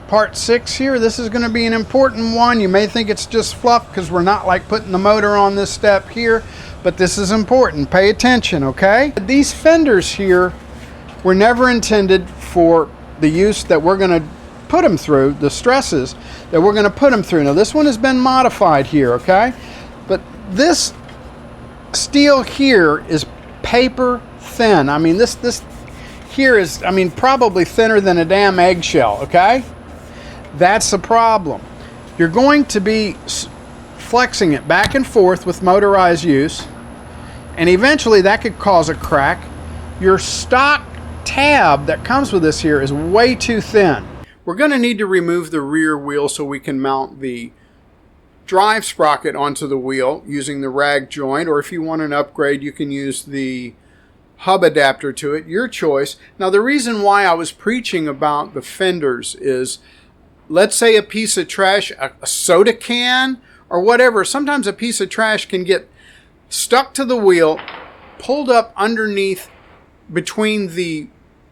part 6 here. This is going to be an important one. You may think it's just fluff because we're not like putting the motor on this step here, but this is important. Pay attention, okay? These fenders here were never intended for the use that we're going to put them through, the stresses that we're going to put them through. Now this one has been modified here, okay? But this steel here is paper thin. I mean, this here is, I mean, probably thinner than a damn eggshell, okay? That's the problem. You're going to be flexing it back and forth with motorized use, and eventually that could cause a crack. Your stock tab that comes with this here is way too thin. We're going to need to remove the rear wheel so we can mount the drive sprocket onto the wheel using the rag joint, or if you want an upgrade you can use the hub adapter to it, your choice. Now the reason why I was preaching about the fenders is, let's say a piece of trash, a soda can or whatever, sometimes a piece of trash can get stuck to the wheel, pulled up underneath between the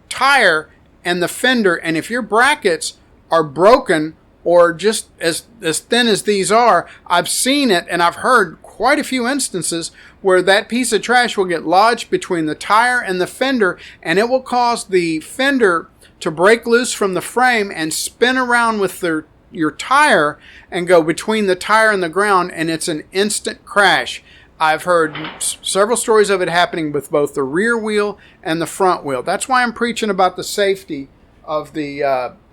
tire and the fender, and if your brackets are broken or just as thin as these are, I've seen it and I've heard quite a few instances where that piece of trash will get lodged between the tire and the fender, and it will cause the fender to break loose from the frame and spin around with your tire and go between the tire and the ground, and it's an instant crash. I've heard several stories of it happening with both the rear wheel and the front wheel. That's why I'm preaching about the safety of the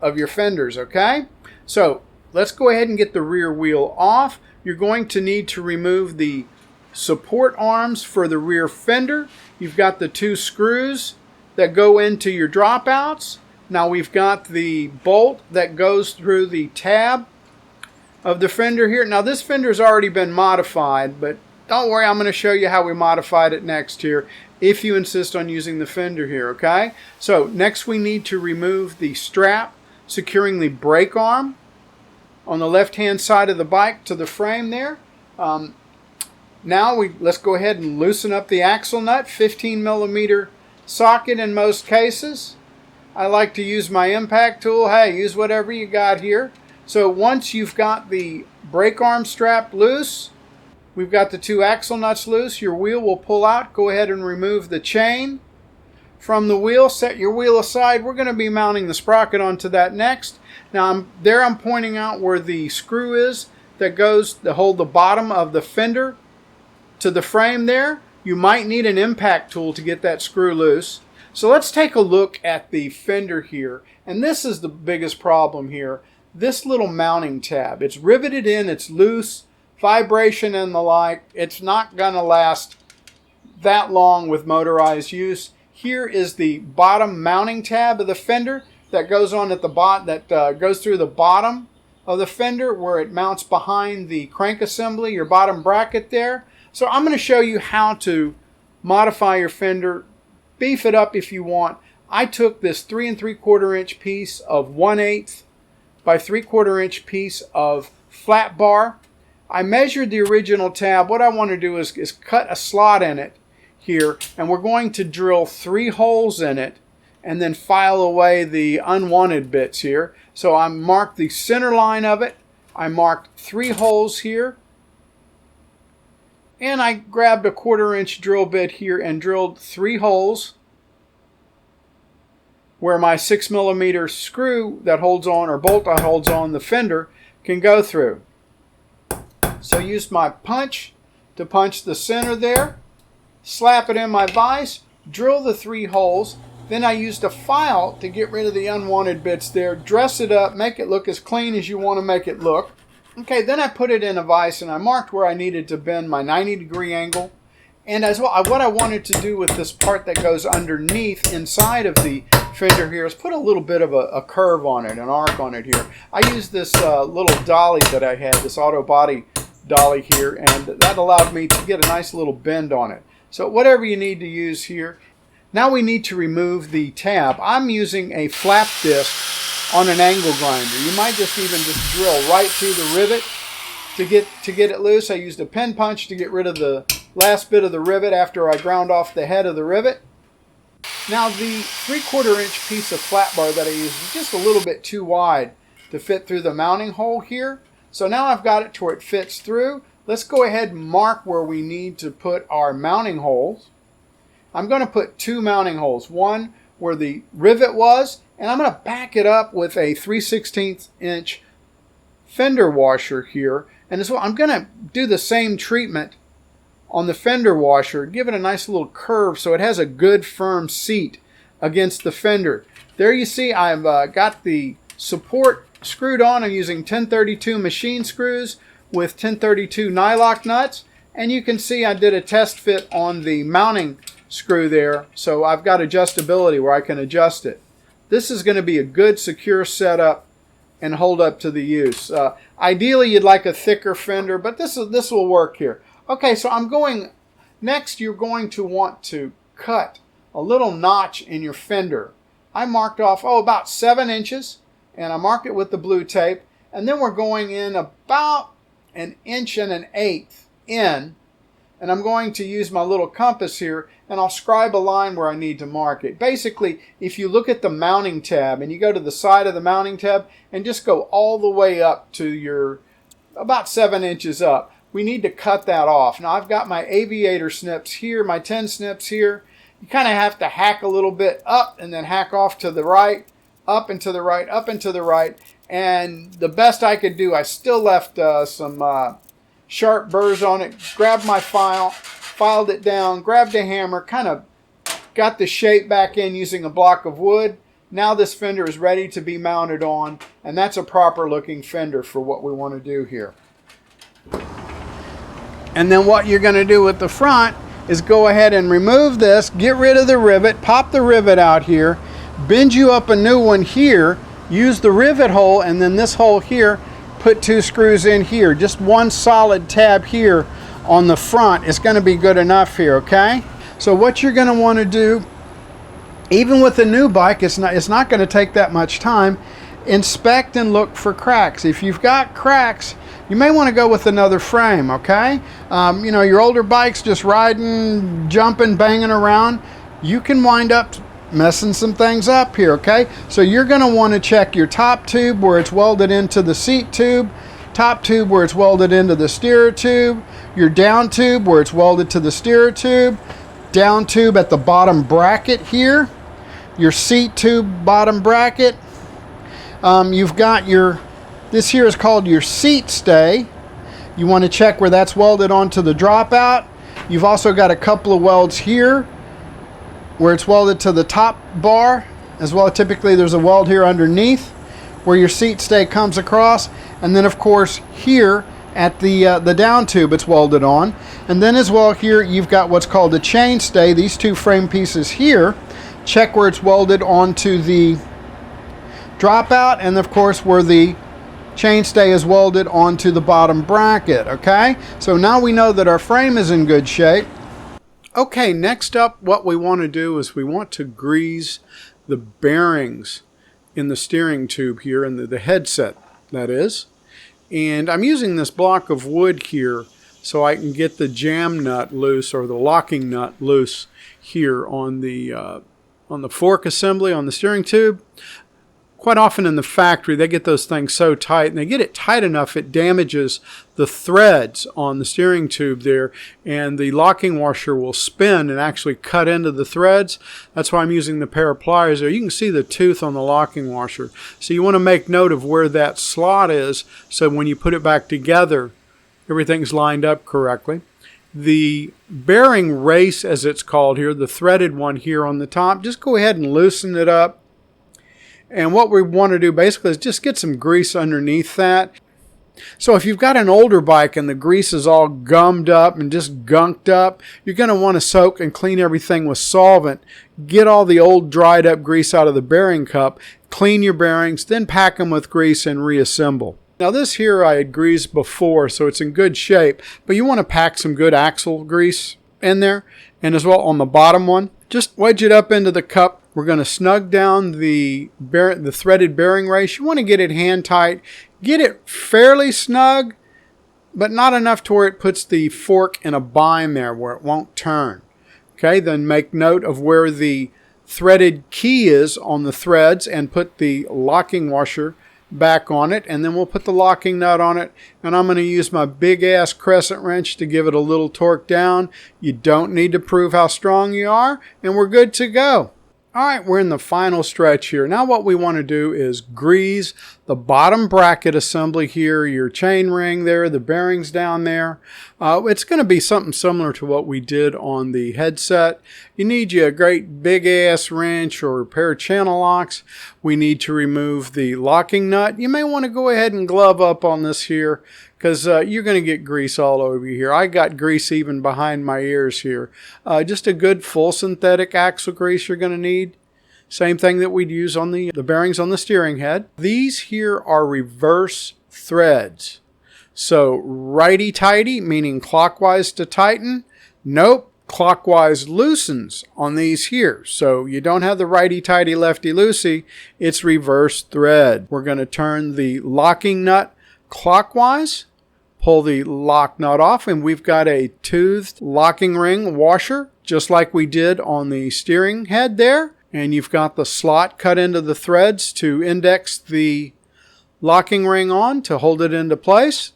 of your fenders, okay? So let's go ahead and get the rear wheel off. You're going to need to remove the support arms for the rear fender. You've got the 2 screws that go into your dropouts. Now we've got the bolt that goes through the tab of the fender here. Now this fender's already been modified, but don't worry, I'm going to show you how we modified it next here if you insist on using the fender here, okay? So next we need to remove the strap securing the brake arm on the left hand side of the bike to the frame there. Now let's go ahead and loosen up the axle nut, 15 millimeter socket in most cases. I like to use my impact tool. Hey, use whatever you got here. So once you've got the brake arm strap loose, we've got the 2 axle nuts loose, your wheel will pull out. Go ahead and remove the chain from the wheel. Set your wheel aside. We're going to be mounting the sprocket onto that next. Now I'm pointing out where the screw is that goes to hold the bottom of the fender to the frame there. You might need an impact tool to get that screw loose. So let's take a look at the fender here. And this is the biggest problem here. This little mounting tab. It's riveted in, it's loose, vibration and the like. It's not going to last that long with motorized use. Here is the bottom mounting tab of the fender that goes on at the bottom, that goes through the bottom of the fender where it mounts behind the crank assembly, your bottom bracket there. So I'm going to show you how to modify your fender, beef it up if you want. I took this 3 3/4 inch piece of 1/8 by 3/4 inch piece of flat bar. I measured the original tab. What I want to do is cut a slot in it here, and we're going to drill 3 holes in it and then file away the unwanted bits here. So I marked the center line of it. I marked 3 holes here, and I grabbed a 1/4 inch drill bit here and drilled 3 holes where my 6 millimeter screw that holds on, or bolt that holds on the fender, can go through. So I used my punch to punch the center there, slap it in my vise, drill the 3 holes, then I used a file to get rid of the unwanted bits there, dress it up, make it look as clean as you want to make it look. Okay, then I put it in a vise and I marked where I needed to bend my 90-degree angle. And as well, what I wanted to do with this part that goes underneath inside of the fender here is put a little bit of a curve on it, an arc on it here. I used this little dolly that I had, this auto body dolly here, and that allowed me to get a nice little bend on it. So whatever you need to use here. Now we need to remove the tab. I'm using a flap disc on an angle grinder. You might just drill right through the rivet to get it loose. I used a pin punch to get rid of the last bit of the rivet after I ground off the head of the rivet. Now the 3/4 inch piece of flat bar that I used is just a little bit too wide to fit through the mounting hole here. So now I've got it to where it fits through. Let's go ahead and mark where we need to put our mounting holes. I'm going to put 2 mounting holes, one where the rivet was, and I'm going to back it up with a 3/16 inch fender washer here. And as well, I'm going to do the same treatment on the fender washer, give it a nice little curve so it has a good firm seat against the fender. There you see I've got the support screwed on. I'm using 1032 machine screws with 1032 nylock nuts, and you can see I did a test fit on the mounting screw there, so I've got adjustability where I can adjust it. This is going to be a good secure setup and hold up to the use. Ideally you'd like a thicker fender, but this will work here. Okay, so next you're going to want to cut a little notch in your fender. I marked off about 7 inches, and I marked it with the blue tape, and then we're going in about 1 1/8 inches in, and I'm going to use my little compass here, and I'll scribe a line where I need to mark it. Basically, if you look at the mounting tab and you go to the side of the mounting tab and just go all the way up to your about 7 inches up, we need to cut that off. Now I've got my aviator snips here, my 10 snips here. You kind of have to hack a little bit up and then hack off to the right, up and to the right, up and to the right. And the best I could do, I still left some sharp burrs on it. Grabbed my file, filed it down, grabbed a hammer, kind of got the shape back in using a block of wood. Now this fender is ready to be mounted on, and that's a proper looking fender for what we want to do here. And then what you're going to do with the front is go ahead and remove this, get rid of the rivet, pop the rivet out here, bend you up a new one here, use the rivet hole, and then this hole here, put 2 screws in here. Just one solid tab here on the front is going to be good enough here, okay? So what you're going to want to do, even with a new bike, it's not going to take that much time. Inspect and look for cracks. If you've got cracks, you may want to go with another frame, okay? You know, your older bikes just riding, jumping, banging around, you can wind up messing some things up here, okay? So you're going to want to check your top tube where it's welded into the seat tube, top tube where it's welded into the steerer tube, your down tube where it's welded to the steerer tube, down tube at the bottom bracket here, your seat tube bottom bracket. You've got this here is called your seat stay. You want to check where that's welded onto the dropout. You've also got a couple of welds here where it's welded to the top bar as well. Typically there's a weld here underneath where your seat stay comes across, and then of course here at the down tube it's welded on. And then as well here you've got what's called a chain stay, these 2 frame pieces here. Check where it's welded onto the dropout, and of course where the chain stay is welded onto the bottom bracket, okay? So now we know that our frame is in good shape. Okay, next up what we want to do is we want to grease the bearings in the steering tube here, in the headset that is. And I'm using this block of wood here so I can get the jam nut loose, or the locking nut loose here on the fork assembly on the steering tube. Quite often in the factory they get those things so tight, and they get it tight enough it damages the threads on the steering tube there, and the locking washer will spin and actually cut into the threads. That's why I'm using the pair of pliers there. You can see the tooth on the locking washer. So you want to make note of where that slot is so when you put it back together everything's lined up correctly. The bearing race, as it's called here, the threaded one here on the top, just go ahead and loosen it up. And what we want to do basically is just get some grease underneath that. So if you've got an older bike and the grease is all gummed up and just gunked up, you're going to want to soak and clean everything with solvent. Get all the old dried up grease out of the bearing cup, clean your bearings, then pack them with grease and reassemble. Now this here I had greased before, so it's in good shape, but you want to pack some good axle grease in there, and as well on the bottom one. Just wedge it up into the cup. We're going to snug down the threaded bearing race. You want to get it hand tight. Get it fairly snug, but not enough to where it puts the fork in a bind there where it won't turn. Okay, then make note of where the threaded key is on the threads and put the locking washer back on it, and then we'll put the locking nut on it, and I'm going to use my big ass crescent wrench to give it a little torque down. You don't need to prove how strong you are, and we're good to go. All right, we're in the final stretch here. Now what we want to do is grease the bottom bracket assembly here, your chain ring there, the bearings down there. It's going to be something similar to what we did on the headset. You need you a great big ass wrench or a pair of channel locks. We need to remove the locking nut. You may want to go ahead and glove up on this here, because you're going to get grease all over you here. I got grease even behind my ears here. Just a good full synthetic axle grease you're going to need. Same thing that we'd use on the bearings on the steering head. These here are reverse threads. So righty-tighty, meaning clockwise to tighten. Nope, clockwise loosens on these here. So you don't have the righty-tighty, lefty-loosey. It's reverse thread. We're going to turn the locking nut clockwise. Pull the lock nut off, and we've got a toothed locking ring washer, just like we did on the steering head there. And you've got the slot cut into the threads to index the locking ring on to hold it into place.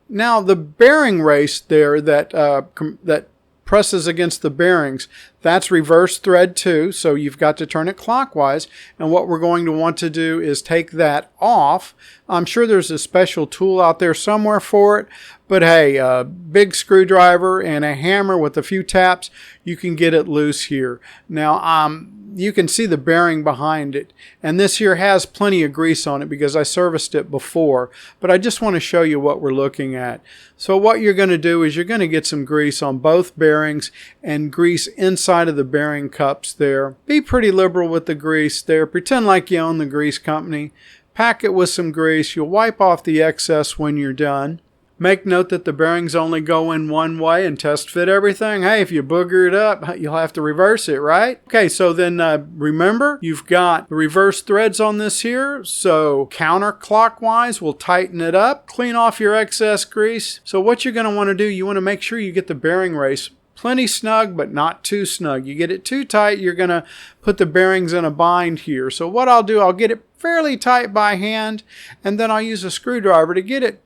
Now the bearing race there that presses against the bearings, that's reverse thread too, so you've got to turn it clockwise. And what we're going to want to do is take that off. I'm sure there's a special tool out there somewhere for it, but hey, a big screwdriver and a hammer with a few taps, you can get it loose here. Now, you can see the bearing behind it, and this here has plenty of grease on it because I serviced it before, but I just want to show you what we're looking at. So what you're going to do is you're going to get some grease on both bearings and grease inside of the bearing cups there. Be pretty liberal with the grease there. Pretend like you own the grease company. Pack it with some grease. You'll wipe off the excess when you're done. Make note that the bearings only go in one way, and test fit everything. Hey, if you booger it up, you'll have to reverse it, right? Okay, so then remember, you've got the reverse threads on this here. So counterclockwise, we'll tighten it up. Clean off your excess grease. So what you're going to want to do, you want to make sure you get the bearing race plenty snug, but not too snug. You get it too tight, you're going to put the bearings in a bind here. So what I'll do, I'll get it fairly tight by hand, and then I'll use a screwdriver to get it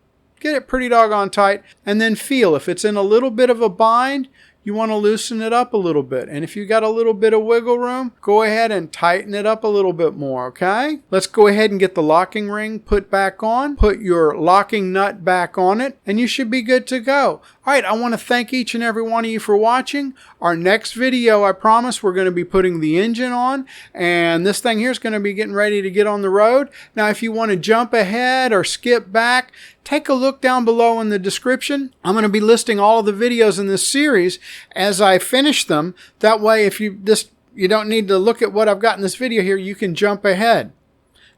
pretty doggone tight, and then feel. If it's in a little bit of a bind, you want to loosen it up a little bit. And if you got a little bit of wiggle room, go ahead and tighten it up a little bit more, okay? Let's go ahead and get the locking ring put back on. Put your locking nut back on it, and you should be good to go. All right, I want to thank each and every one of you for watching. Our next video, I promise, we're going to be putting the engine on, and this thing here is going to be getting ready to get on the road. Now, if you want to jump ahead or skip back, take a look down below in the description. I'm going to be listing all of the videos in this series as I finish them. That way, if you don't need to look at what I've got in this video here, you can jump ahead.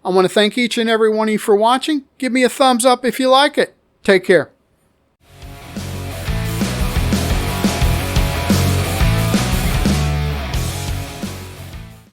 I want to thank each and every one of you for watching. Give me a thumbs up if you like it. Take care.